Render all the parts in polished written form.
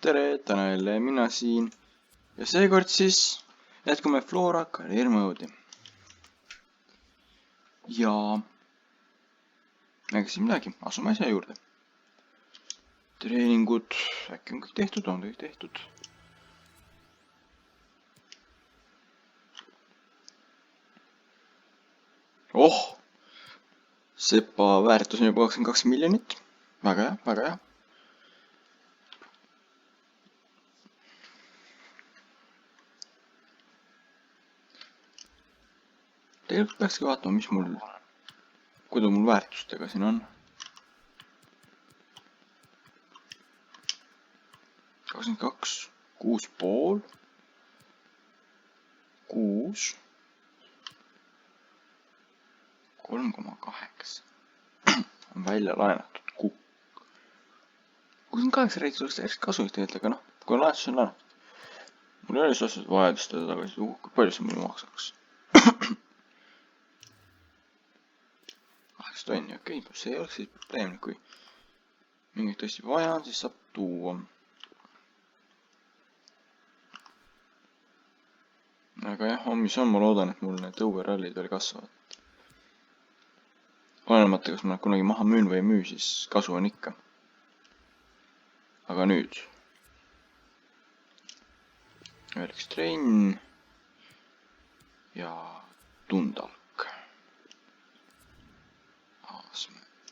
tere, täna jälle mina siin ja seekord siis jätkume Flora Career Mode'i. Ja ega siin midagi, asume asja juurde. Treeningud, äkki on kõik tehtud, on kõik tehtud. Oh! Sepa väärtus on juba 22 miljonit. Väga hea, väga hea. Tegelikult peakski vaatama, mis mul, kuidas mul väärtustega siin on. 22, 6,5, 6, 3,8 on välja laenatud kukk. 68 reitis oleks täiesti kasulik tegelikult, aga noh, kui laenatus on laenatud. Mul ei ole lihtsalt vajadust teda tagasi, kui palju see mulle maksaks. 8 tonni, okei, see ei oleks siis probleemne, kui mingit tõesti vaja on, siis saab tuua. Aga jah, mis on, ma loodan, et mul need õuerallid veel kasvavad. Olenemata, kas ma kunagi maha müün või ei müü, siis kasu on ikka. Aga nüüd. Veel üks trenn. Ja tundalk.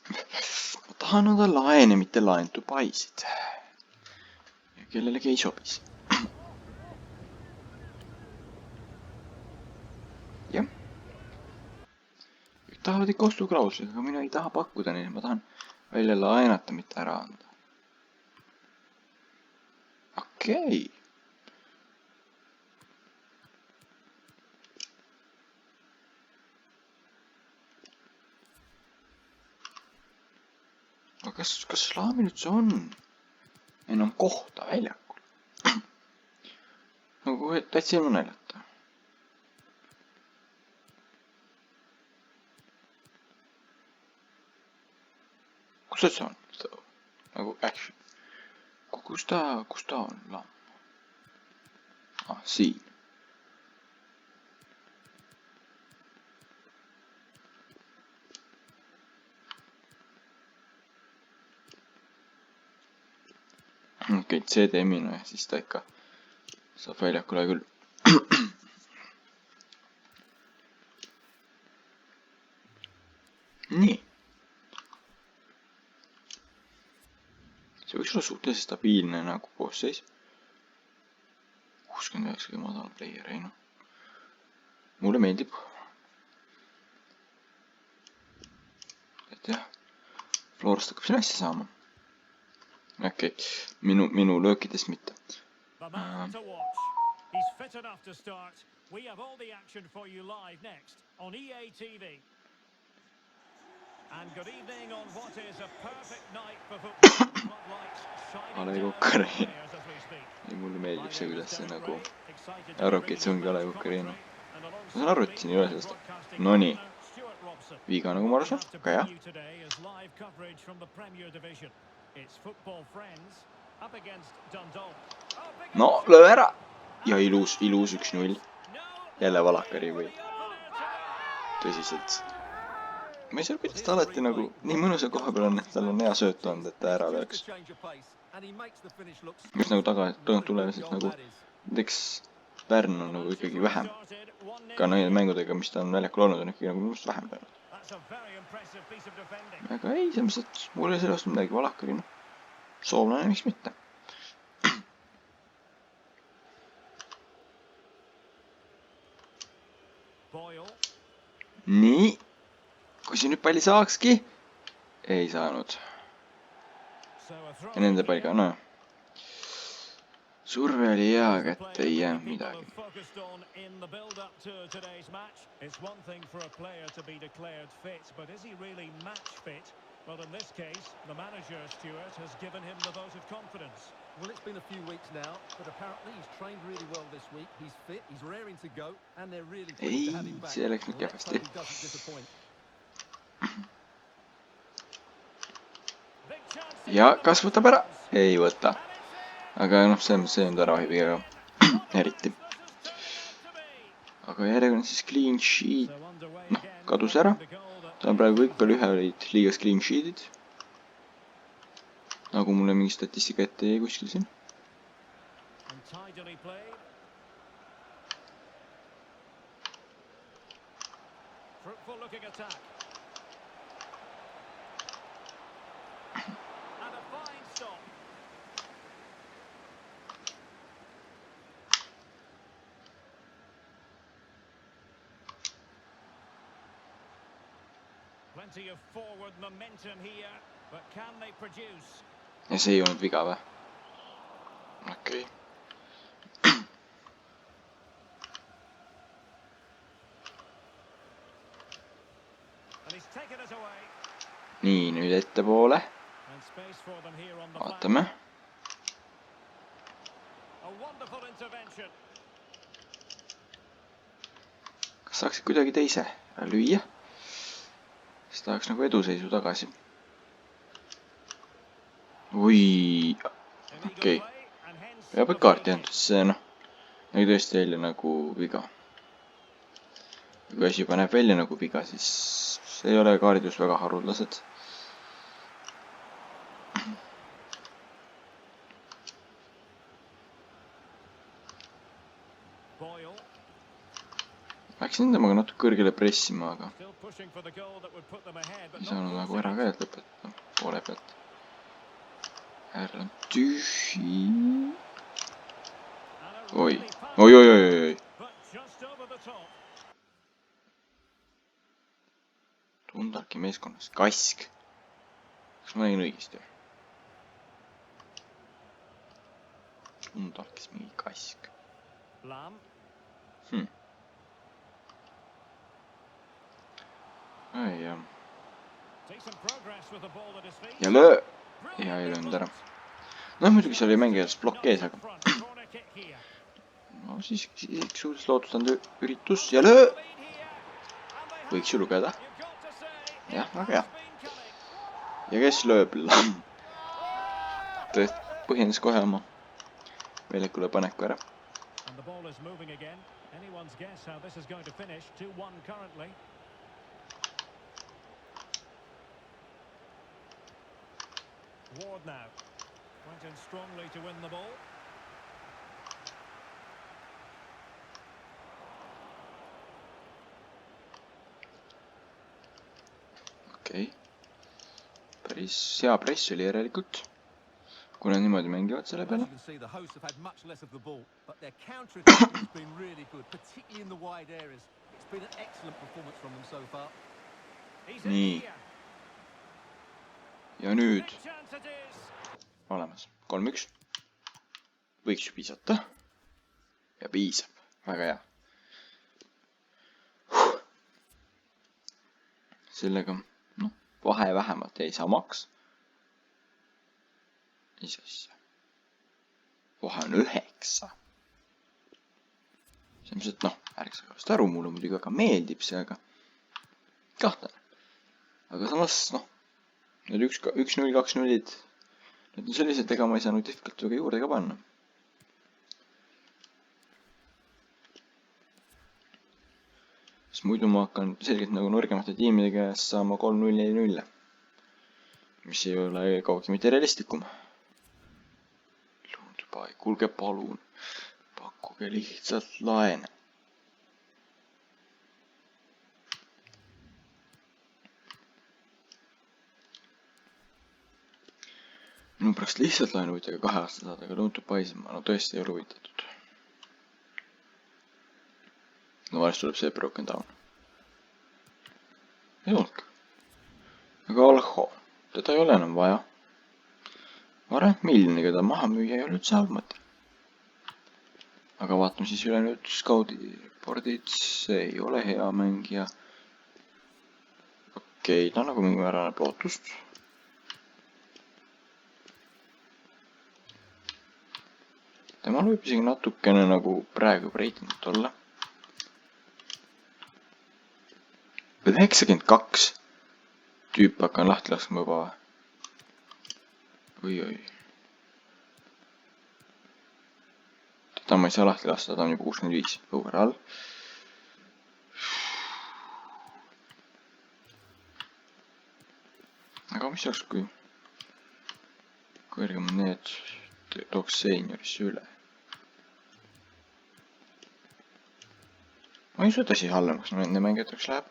Ma tahan oda laene, mitte laentu paisid. Ja kellelegi ei sobis. Jah. Tahavad ikka ostuklausliga, aga mina ei taha pakkuda neile, ma tahan välja laenata, mitte ära anda. Okei. Aga kas Slaamil üldse on enam kohta väljakul? Nagu täitsa ilma näidata. Kus see on? Nagu action. Kus ta on laam? Ah, siin. Okei, CDM-ina ja siis ta ikka saab väljakule küll. Nii. See võiks olla suhteliselt stabiilne nagu koosseis. 69 kõige madal player, ei noh. Mulle meeldib. Et jah, Florast hakkab siin asja saama. Okei, minu löökidest mitte. He's fit enough to start. We have all the action for you live next on EA TV. And good evening on what is a perfect night for football. Ale Kukkari. Ja mulle meeldib see, kuidas see nagu arvabki, et see ongi Ale Kukkari. Ma saan aru, et siin ei ole sellest. Nonii. Viiga nagu ma aru saan, aga jah. No, löö ära. Ja ilus 1-0. Jälle Valakari või tõsiselt. Ma ei saa, kuidas ta alati nagu nii mõnusa koha peal on, et tal on hea sööt olnud, et ta ära lööks. Just nagu tagant tulevad, et nagu näiteks Pärn on nagu ikkagi vähem. Ka neid mängudega, mis ta on väljakul olnud, on ikkagi nagu minust vähem peanud. Aga ei, selles mõttes, et mul ei sellest midagi Valakari, noh. Soomlane, miks mitte. Nii. Kui see nüüd palli saakski, ei saanud. Ja nende palliga, no. Surve oli hea, kätte ei jäänud midagi. Well, in this case, the manager, Stuart, has given him the vote of confidence. Well, it's been a few weeks now, but apparently he's trained really well this week. He's fit, he's raring to go, and they're really pleased to have him back. Let's hope he doesn't disappoint. Ja kas võtab ära? Ei võta. aga noh, see on Taravi viga eriti. aga järjekordne siis clean sheet, noh, kadus ära. ta on praegu kõik peale ühe olid liigas clean sheet'id. nagu mulle mingi statistika ette jäi kuskil siin. Plenty of forward momentum here, but can they produce? ja see ei olnud viga või? Okei. And he's taken it away. nii, nüüd ettepoole. And space for them here on the vaatame. A wonderful intervention. kas saaks kuidagi teise lüüa? siis tahaks nagu eduseisu tagasi. oi, okei. peab ikka kaarti andnud, see noh, nägi tõesti välja nagu viga. kui asi juba näeb välja nagu viga, siis see ei ole kaardidus väga haruldased. Läksin temaga natuke kõrgele pressima, aga ei saanud nagu ära käed lõpetada poole pealt. Äärl on tühi. oi. Tundarki meeskonnas. Kask. kas ma nägin õigesti? Tundarkis mingi kask. ai jah. ja löö. ja ei löönud ära. noh, muidugi seal oli mängijast plokk ees, aga no siis suures lootustanud üritus ja löö. võiks ju lugeda. jah, väga hea. ja kes lööb? põhjendas kohe oma väljakule paneku ära. Ward now. Went in strongly to win the ball. okei. päris hea press oli järelikult. kuna niimoodi mängivad selle peale. nii. ja nüüd olemas 3-1. võiks ju piisata. ja piisab. väga hea. sellega noh, vahe vähemalt jäi samaks. mis asja? vahe on 9. selles mõttes, et noh, ärge saage vast aru, mulle muidugi väga meeldib see, aga kahtlane. aga samas noh, need 1-0, 2-0-id, need on sellised, ega ma ei saanud difficult'iga juurde ka panna. sest muidu ma hakkan selgelt nagu nõrgemate tiimide käest saama 3-0-4-0. mis ei ole kaugi mitte realistlikum. kuulge palun, pakkuge lihtsalt laene. minu pärast lihtsalt laenu võite ka 2 aasta saada, aga tundub paisema, no tõesti ei ole huvitatud. no varsti tuleb see broken down. ei olnudki. aga Alho, teda ei ole enam vaja. varem miljoniga ta maha müüa ei ole üldse halb mõte. aga vaatame siis üle nüüd Scoudi reportid, see ei ole hea mängija. okei, ta nagu mingi määral annab lootust. temal võib isegi natukene nagu praegu reitingut olla. 92 tüüp hakkan lahti laskma juba või. oi. ma ei saa lahti lasta, ta on juba 65 overall. aga mis oleks, kui kõrgem need tooks seeniorisse üle? ma ei usu, et asi halvemaks nende mängijateks läheb.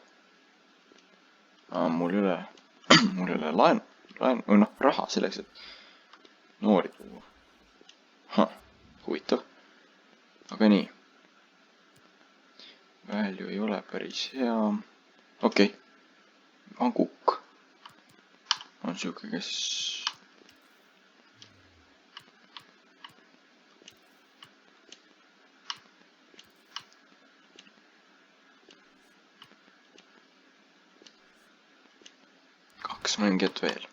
Mul ei ole laen või noh, raha selleks, et noori tuua. Huvitav. aga nii. Value ei ole päris hea. Okei. Kukk on siuke, kes mängijat veel.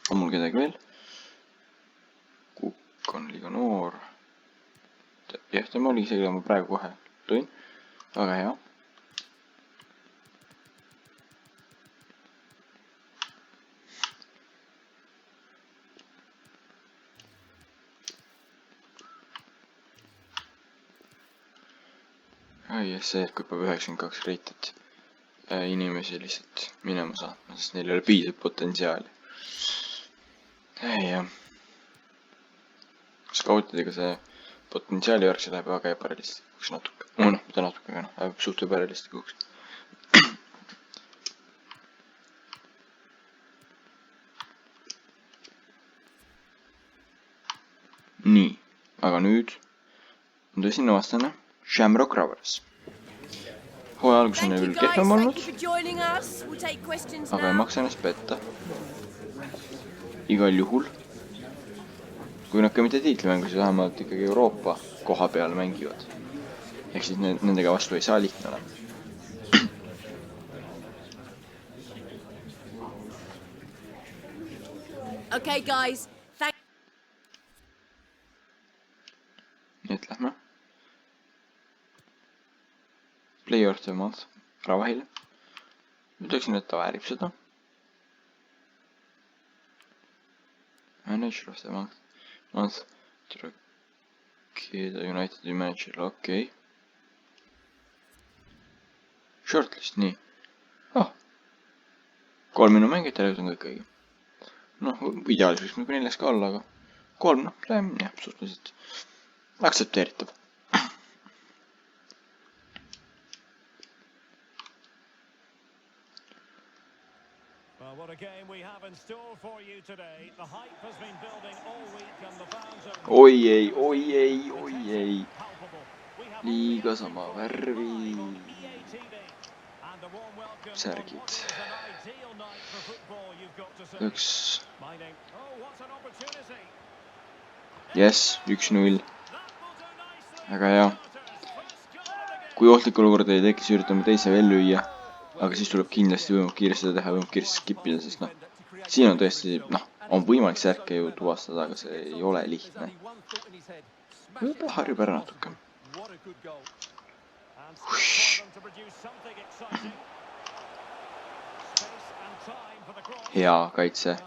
on mul kedagi veel? Kukk on liiga noor. jah, tema oli see, keda ma praegu kohe tõin. väga hea. see, kui peab 92 reitit inimesi lihtsalt minema saatma, sest neil ei ole piisav potentsiaali. jah. Skautidega see potentsiaali värk, see läheb väga ebarealistlikuks natuke. noh, mitte natuke, aga noh, läheb suht ebarealistlikuks. nii, aga nüüd on tõsine vastane Shamrock Rovers. hooaja algus on küll kehvem olnud, aga ei maksa ennast petta. igal juhul, kui nad ka mitte tiitlimängu, siis vähemalt ikkagi Euroopa koha peal mängivad. ehk siis nendega vastu ei saa lihtne olema. Okay, guys. nii et lähme. Player of the month Ravahile. ütleksin, et ta väärib seda. Manager of the month Trakeda Unitedi manager, okei. Shortlist, nii. 3 minu mängijat ja on kõik õige. noh, ideaalis võiks mul 4 ka olla, aga 3, noh, see on jah, suhteliselt aktsepteeritav. What a game we have in store for you today. The hype has been building all week and the fans are oi ei. liiga sama värvi särgid. üks. Jess, 1-0. väga hea. kui ohtlik olukord ei teki, siis üritame teise veel lüüa. aga siis tuleb kindlasti võimalik kiiresti seda teha, võimalik kiiresti skipida, sest noh, siin on tõesti, noh, on võimalik särke ju tuvastada, aga see ei ole lihtne. võib-olla harjub ära natuke. hea kaitse.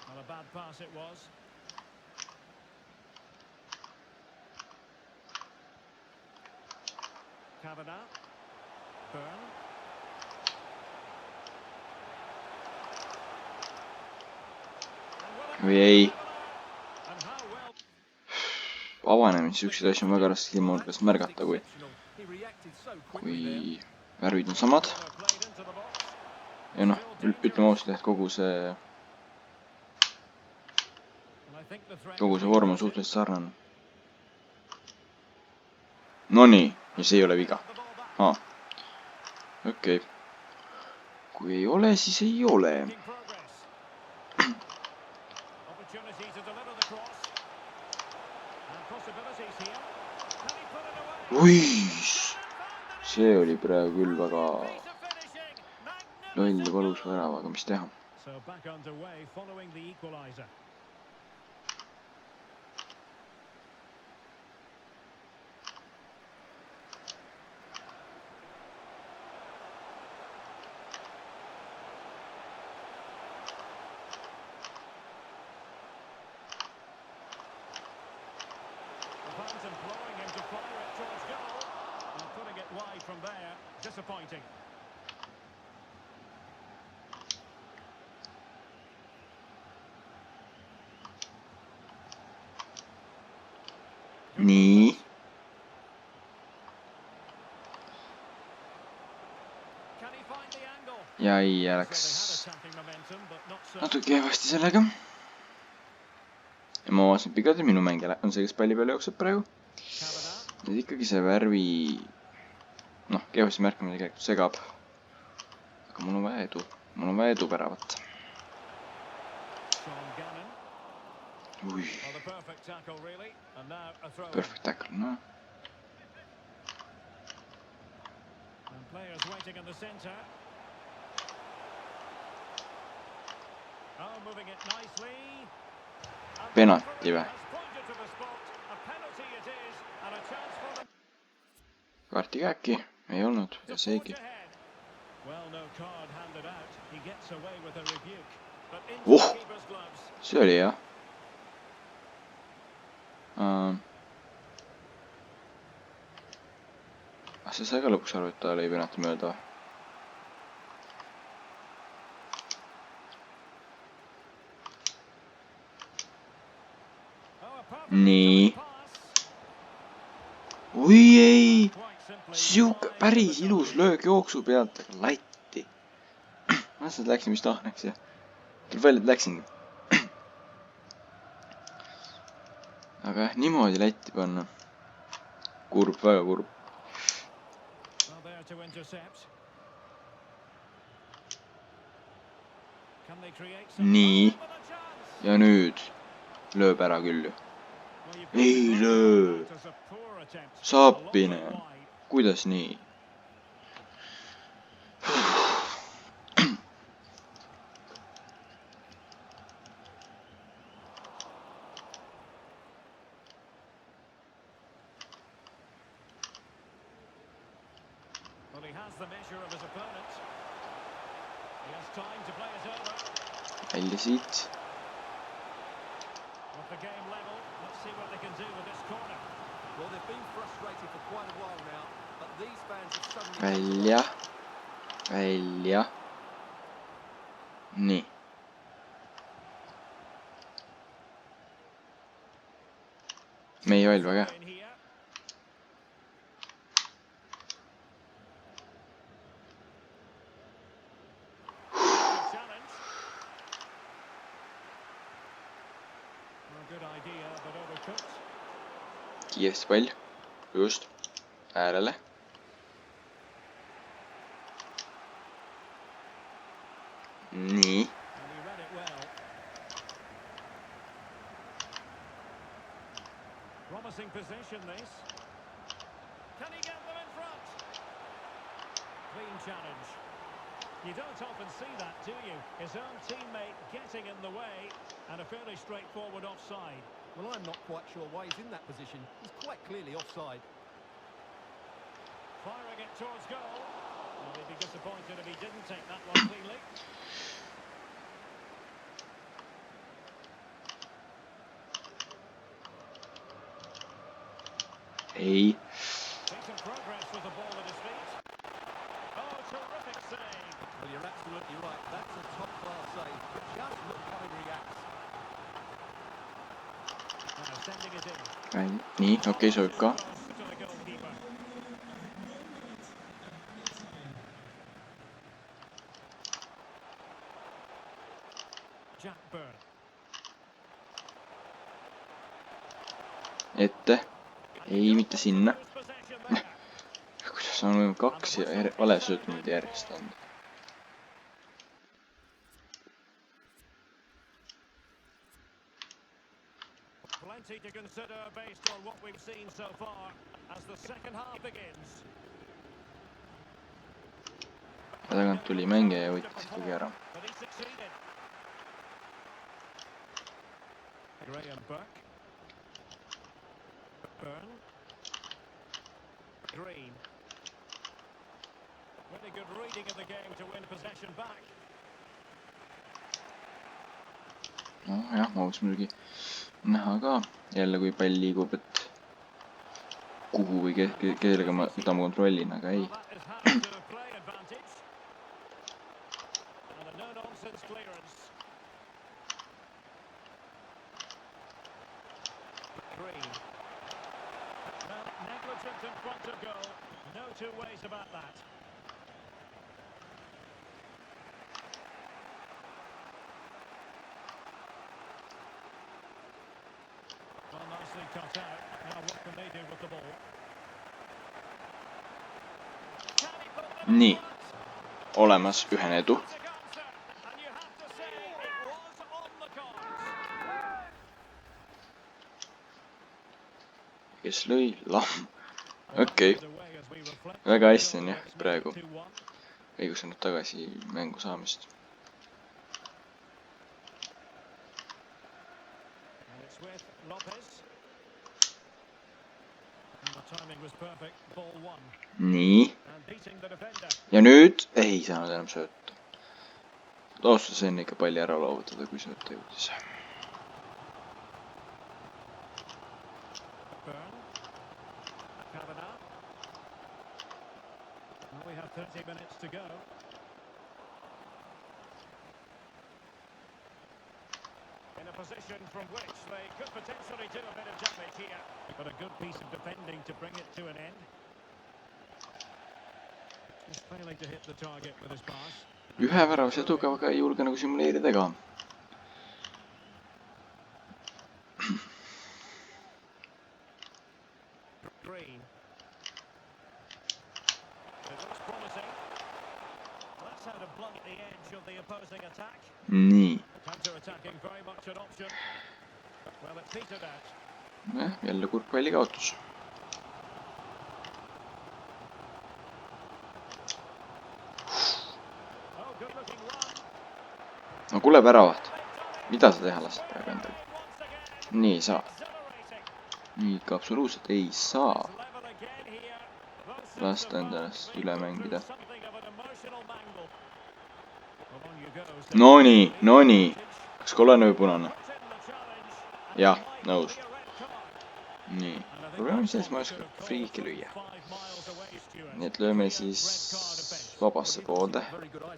Not a bad pass it was. Kavanagh. Burn. või ei. avanemisi siukseid asju on väga raske ilmanurgast märgata, kui värvid on samad. ja noh, ütleme ausalt, et kogu see vorm on suhteliselt sarnane. Nonii, ja see ei ole viga. okei. kui ei ole, siis ei ole. oi, see oli praegu küll väga loll ja valus värav, aga mis teha. disappointing. nii. Can he find the angle? Ja ei läks Attacking momentum, but not so. natuke kehvasti sellega. Ja ma vaatasin pikalt, et minu mängija on see, kes palli peale jookseb praegu. Et ikkagi see värvi, noh, kehvasti märkamine tegelikult segab. Aga mul on vaja edu. Mul on vaja edu väravat. Ui. Perfect tackle, noh. Players waiting in the center. Oh, moving it nicely. Penalti või? Kaarti äkki ei olnud ja seegi. See oli jah. See sai ka lõpuks aru, et ta lõi penalti mööda. Nii. Oi ei. Siuke päris ilus löök jooksu pealt, aga latti. Ma lihtsalt läksin vist ahneks ja tuleb välja, et läksingi. Aga jah, niimoodi latti panna. Kurb, väga kurb. Nii. Ja nüüd lööb ära küll ju. Ei löö. Saapine. Kuidas nii? Välja siit. Välja. Välja. Nii. Meie valv väga. Kiiresti pall. Just. Äärele. Nii. Promising position this. Can he get them in front? Clean challenge. You don't often see that, do you? His own teammate getting in the way and a fairly straightforward offside. Well, I'm not quite sure why he's in that position. He's quite clearly offside. Firing it towards goal. Well, he'd be disappointed if he didn't take that one cleanly. Ei. Decent progress with the ball at his feet. Oh, terrific save. Well, you're absolutely right. That's a top-class save. But just look how he reacts. Sending it in. Nii, okei, sobib ka. Ette. Ei, mitte sinna. Kuidas on võinud kaks valesöötmeid järjest anda? Plenty to consider based on what we've seen so far as the second half begins. Tagant tuli mängija ja võttis ikkagi ära. Graham Burke. Burn. Green. Really good reading of the game to win possession back. No jah, ma võiks muidugi näha ka jälle, kui pall liigub, et kuhu või kellega mida ma kontrollin, aga ei. Nii, olemas ühene edu. Kes lõi? Lamm. Okei. Väga hästi on jah, praegu õigustanud tagasi mängu saamist. Nii. Ja nüüd ei saanud enam sööta. Otsustas enne ikka palli ära loovutada, kui sööta jõudis. We have 30 minutes to go. In a position from which they could potentially do a bit of damage here. But a good piece of defending to bring it to an end. Just failing to hit the target with his pass. Ühe väravase tugeva ei julge nagu simuleerida ka. Nii. Jälle kurb palli kaotus. No kuule väravat. Mida sa teha lased praegu endale? Nii ei saa. Nii ikka absoluutselt ei saa. Lasta endalast üle mängida. No nii. Kas kollane või punane? Jah, nõus. Nii. Probleemi sees ma ei oska friiki lüüa. Nii et lööme siis vabasse poolde,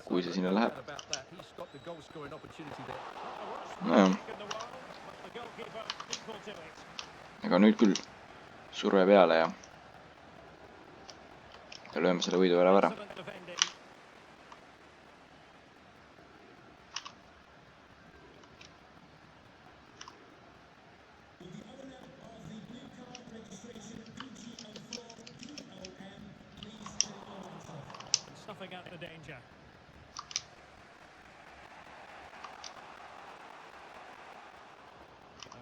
kui see sinna läheb. Nojah. Aga nüüd küll surve peale ja lööme selle võidu ära. Out the danger.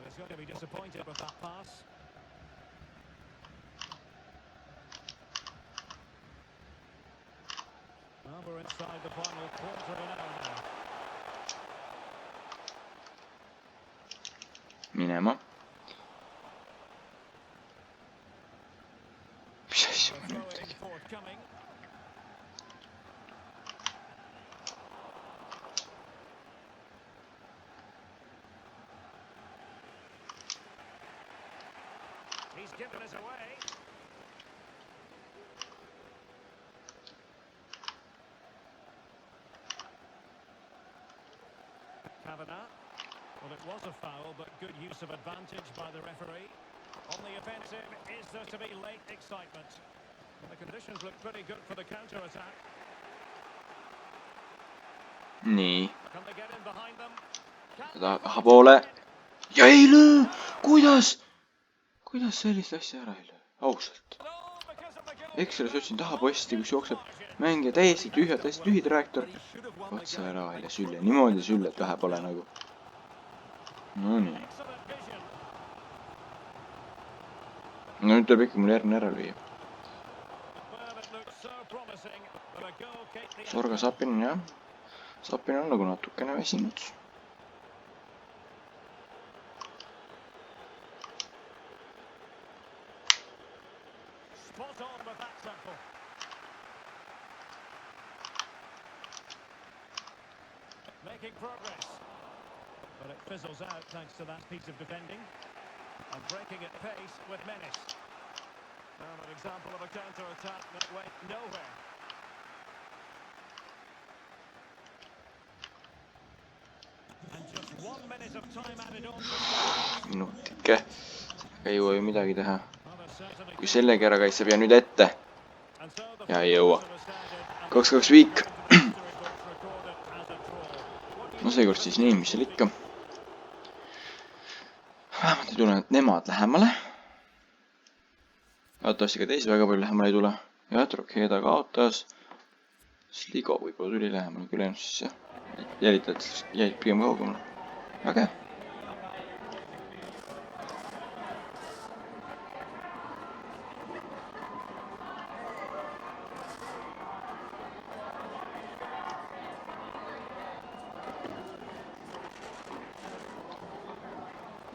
He's going to be disappointed with that pass. Well, we're inside the final quarter of an hour now. Minema. Mis asja ma nüüd tegin? He's given us away. Kavanagh. Well, it was a foul, but good use of advantage by the referee. On the offensive, is there to be late excitement? Well, the conditions look pretty good for the counter-attack. Nii. Can they get in behind them? Tahapoole. Ja ei löö! Kuidas? Kuidas sellist asja ära ei löö? Ausalt. Ekstra sötsin taha posti, kus jookseb mängija täiesti tühi trajektoor. Otsa ära välja sülle. Niimoodi sülle, et vähe pole nagu. No nii. No nüüd tuleb ikka mul järgne ära lüüa. Sorga Sapinen, jah. Sapinen on nagu natukene väsinud. Making progress, but it fizzles out thanks to that piece of defending and breaking at pace with menace. example of a counter-attack that went nowhere. And just 1 minute of time added on. Minutike. Ei jõua ju midagi teha. Kui sellegi ära kaitseb ja nüüd ette. Ja ei jõua. 2-2 viik. No seekord siis nii, mis seal ikka. Vähemalt ei tule nemad lähemale. Vaatavasti ka teisi väga palju lähemale ei tule. Ja Trokeda kaotas. Sligo võib-olla tuli lähemale küll ennast siis ja jälitajad jäid pigem kaugemale. Väga hea.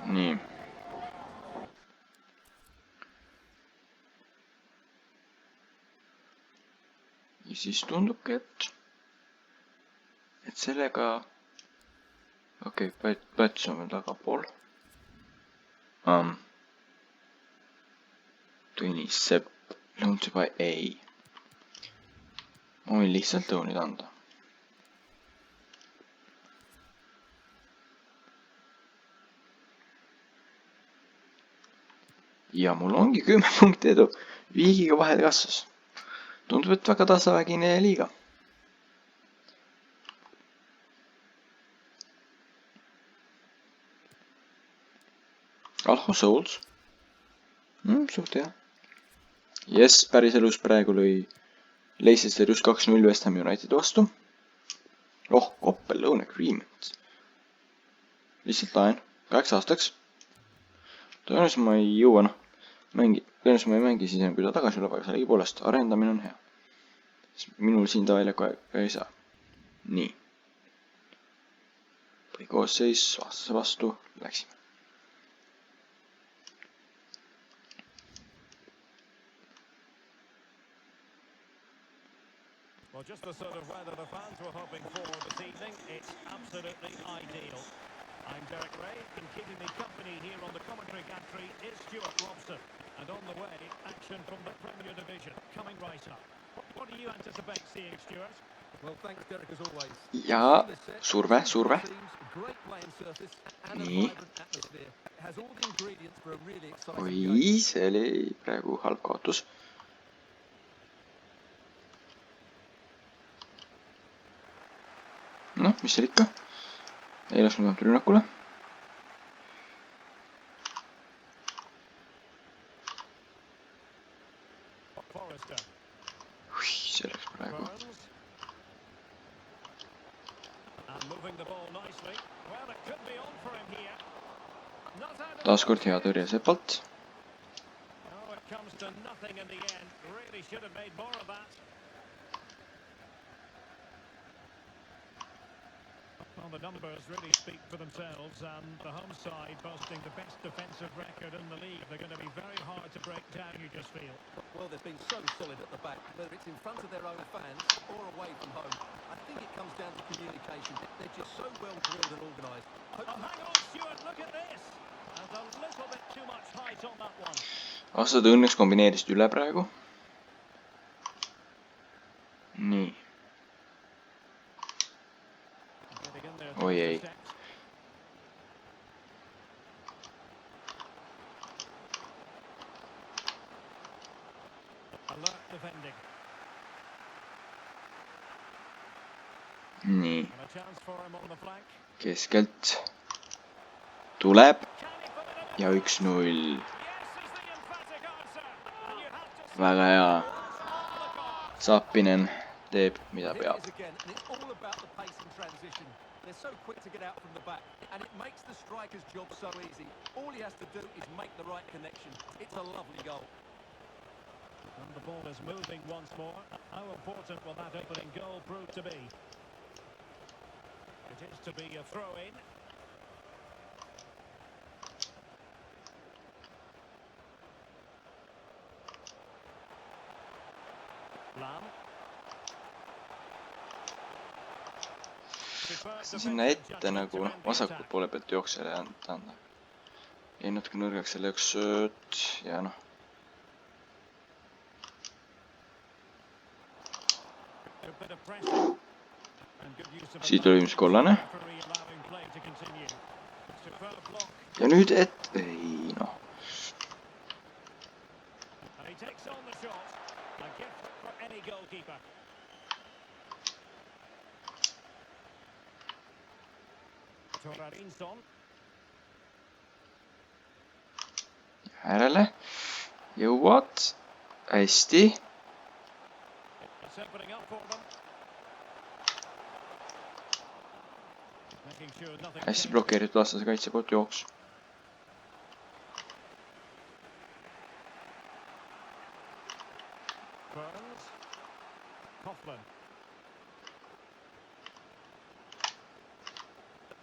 Nii. Ja siis tundubki, et sellega okei, Päts on veel tagapool. Tõnis Sepp, Lõuntsepa ei. Ma võin lihtsalt lõunid anda. Ja mul ongi 10 punkti edu. Viigiga vahed kasvas. Tundub, et väga tasavägine liiga. Alho Souls. Suht hea. Jess, päris elus praegu lõi Leicester just 2-0 West Ham United vastu. Koppel, Loan Agreement. Lihtsalt laen. 8 aastaks. Tõenäoliselt ma ei jõua, tõenäoliselt ma ei mängi siis enam, kui ta tagasi tuleb, aga selegi poolest arendamine on hea. Minul siin ta väljaku aega ei saa. Nii. Põhikoosseis, vastase vastu, läksime. Well, just the sort of weather the fans were hoping for this evening. It's absolutely ideal. I'm Derek Ray, and keeping me company here on the commentary gantry is Stuart Robson. And on the way, action from the Premier Division, coming right up. What do you anticipate seeing, Stuart? Well, thanks, Derek, as always. Ja, surve. Nii. Oi, see oli praegu halb kaotus. Noh, mis seal ikka? Ei lasknud vähemalt rünnakule. See läks praegu. Taaskord hea tõrje Sepalt. Well, the numbers really speak for themselves, and the home side boasting the best defensive record in the league. They're going to be very hard to break down, you just feel. Well, they've been so solid at the back, whether it's in front of their own fans or away from home. I think it comes down to communication. They're just so well drilled and organised. Oh, hang on, Stuart, look at this. And a little bit too much height on that one. Aastad õnneks kombineerisid üle praegu. Nii. Oi ei. Nii. Keskelt tuleb ja 1-0. Väga hea. Sappinen teeb mida peab. They're so quick to get out from the back, and it makes the striker's job so easy. All he has to do is make the right connection. It's a lovely goal. And the ball is moving once more. How important will that opening goal prove to be? It is to be a throw-in. Lam. Sinna ette nagu vasakult poole pealt jooksele anda. Jäi natuke nõrgaks selle üks sööt ja noh. Siit oli mis kollane. Ja nüüd ei noh. Järele. Jõuad. Hästi. Hästi blokeeritud vastase kaitse poolt jooks.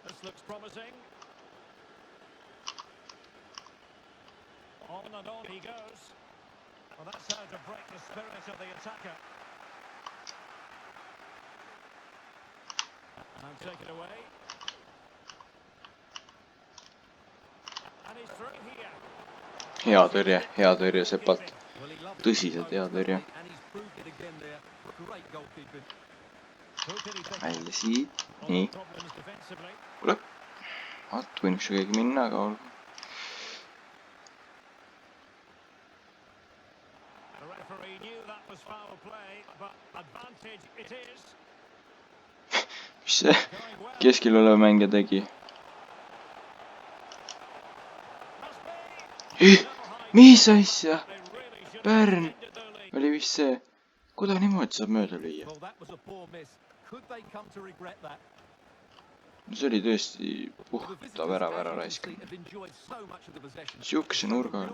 This looks promising. On and on he goes. Well, that's how to break the spirit of the attacker. And take it away. And he's through here. Hea tõrje Sepalt. Tõsiselt hea tõrje. Välja siit. Nii. Kuule. Vaat, võinuks ju keegi minna, aga olgu. Mis see keskil olev mängija tegi? Mis asja? Pärn oli vist see. Kuda niimoodi saab mööda lüüa? See oli tõesti puhta värava ära raiskama. Siukse nurga oli.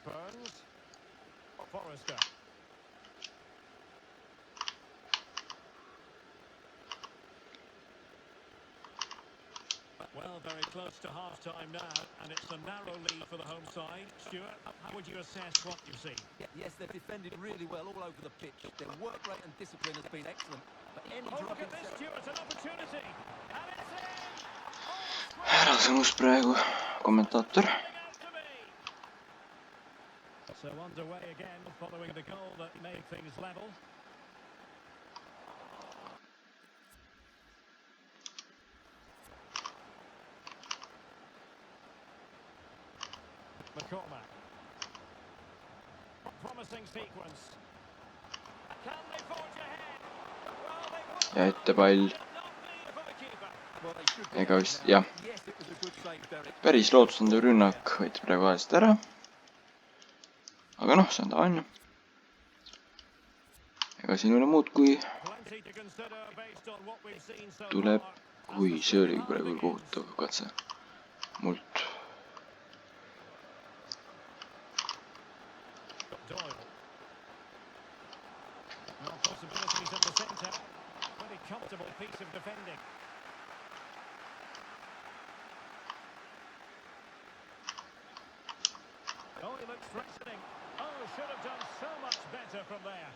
Burns, Forrester. Well, very close to half-time now, and it's a narrow lead for the home side. Stuart, how would you assess what you've seen? Yes, they've defended really well all over the pitch. Their work rate and discipline has been excellent. But any look at this, Stuart, an opportunity. And it's in! Ära sõnus praegu kommentaator. So underway again following the goal that made things level. McCormack. Promising sequence. Can they forge ahead? Ja ette pall. Ega vist, jah. Päris lootustandev rünnak võeti praegu ajalist ära. Aga noh, see on tavaline. Ega siin ei ole muud kui tuleb, kui see oli praegu kohutav katse mult. Oh, he looks threatening. Oh, should have done so much better from there.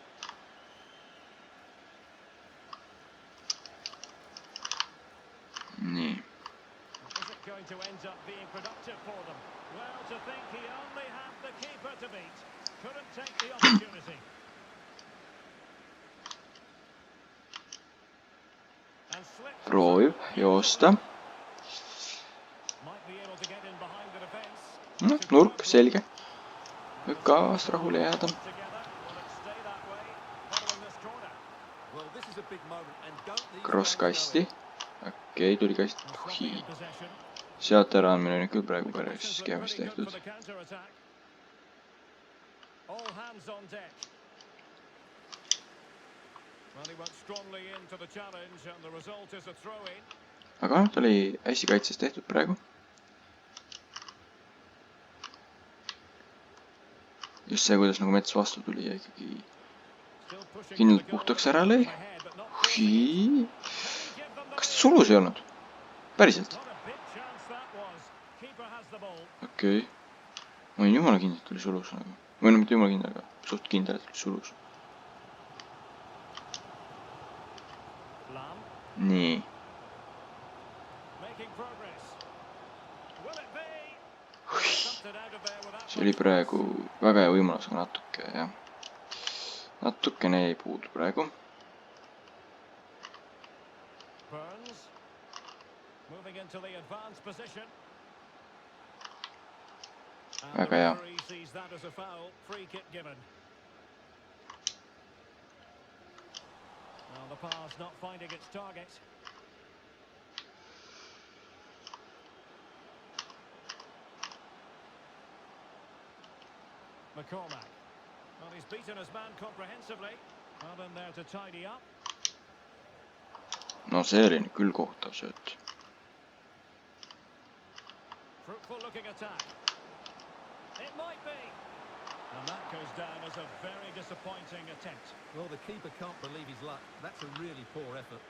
Nii. Is it going to end up being productive for them? Well, to think he only had the keeper to beat. Couldn't take the opportunity. And slipped. Proovib joosta. Might be able to get in behind the defense. No, nurk, selge. Võib ka vast rahule jääda. Cross kasti. Okei, tuli kast. Sealt ära on meil nüüd küll praegu päris kehvasti tehtud. Aga ta oli hästi kaitses tehtud praegu. Just see, kuidas nagu mets vastu tuli ja ikkagi kindlalt puhtaks ära lõi. Kas ta sulus ei olnud? Päriselt? Okei. Ma olin jumala kindlalt tuli sulus nagu. või no mitte jumala kindel, aga suht kindel, et sulus. nii. see oli praegu väga hea võimalus, aga natuke, jah. Natukene ei puudu praegu. väga hea. The pass not finding its target. McCormack. Well, he's beaten his man comprehensively. Well in there to tidy up. no see oli nüüd küll kohtav sööt. Fruitful looking attack. It might be. And that goes down as a very disappointing attempt. Well, the keeper can't believe his luck. That's a really poor effort.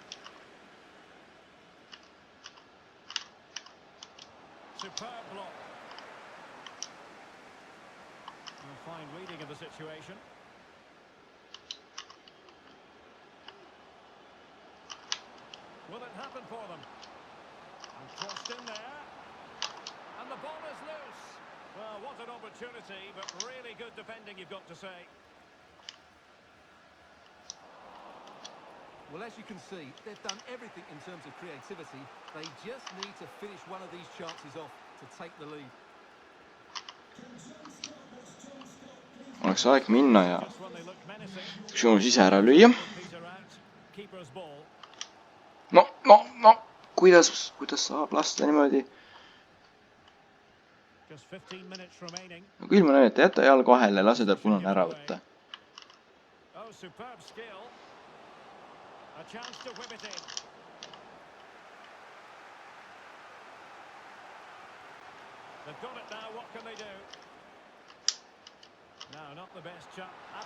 Superb block. A fine reading of the situation. Will it happen for them? And crossed in there. And the ball is loose. Well, what an opportunity, but really good defending, you've got to say. Well, as you can see, they've done everything in terms of creativity. They just need to finish one of these chances off to take the lead. Oleks aeg minna ja küsimus ise ära lüüa. No, kuidas saab lasta niimoodi? No küll ma näen, et jäta jalg vahele, lase tal punane ära võtta.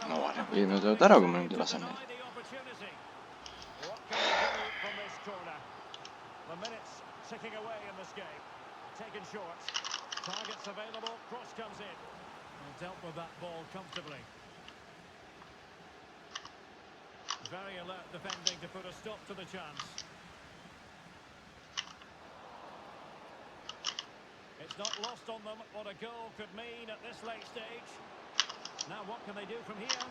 no varem võime tööd ära, kui me nüüd lase meil. Targets available, cross comes in. Dealt with that ball comfortably. Very alert defending to put a stop to the chance. It's not lost on them what a goal could mean at this late stage. Now what can they do from here?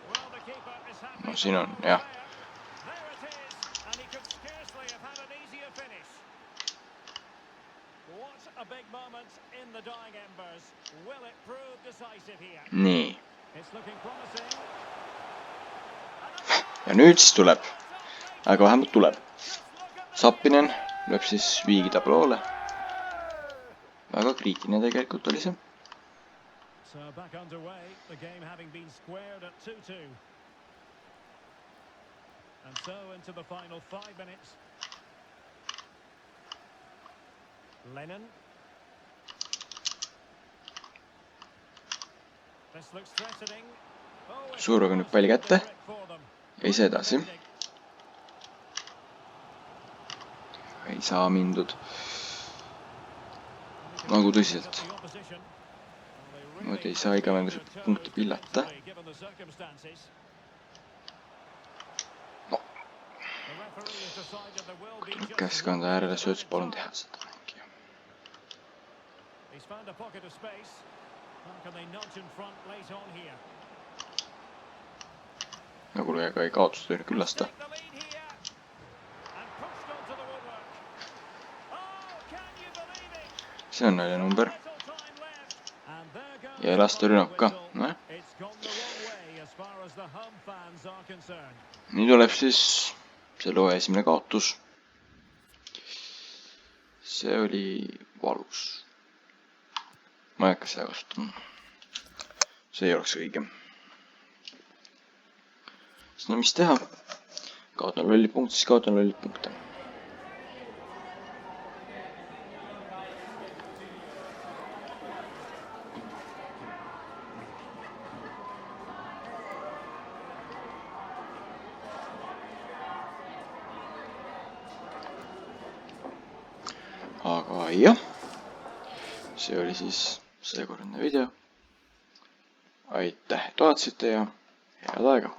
Well, the keeper is happy. No siin on, jah. There it is, and he could scarcely have had an easier finish. What a big moment in the dying embers. Will it prove decisive here? nii. It's looking promising. ja nüüd siis tuleb. aga vähemalt tuleb. Sappinen lööb siis viigi tabloole. väga kriitiline tegelikult oli see. So back underway, the game having been squared at 2-2. And so into the final 5 minutes. Lennon. This looks threatening. Suuruga nüüd palli kätte. Ja ise edasi. Ei saa mindud. Nagu tõsiselt. Nüüd ei saa iga mängu punkti pillata. No. Kui tuleb käskanda äärele sööts, palun teha seda. He's found a pocket of space. How can they nudge in front late on here? Nagu ega ei kaotust üle küllasta. See on nalja number. Ja ei lasta rünnak ka. Nii tuleb siis selle hooaja esimene kaotus. See oli valus. Ma ei hakka seda kasutama. See ei oleks õige. No mis teha? Kaotan lollid punkte, siis kaotan lollid punkte. Aga jah, see oli siis seekordne video. aitäh, et vaatasite ja head aega!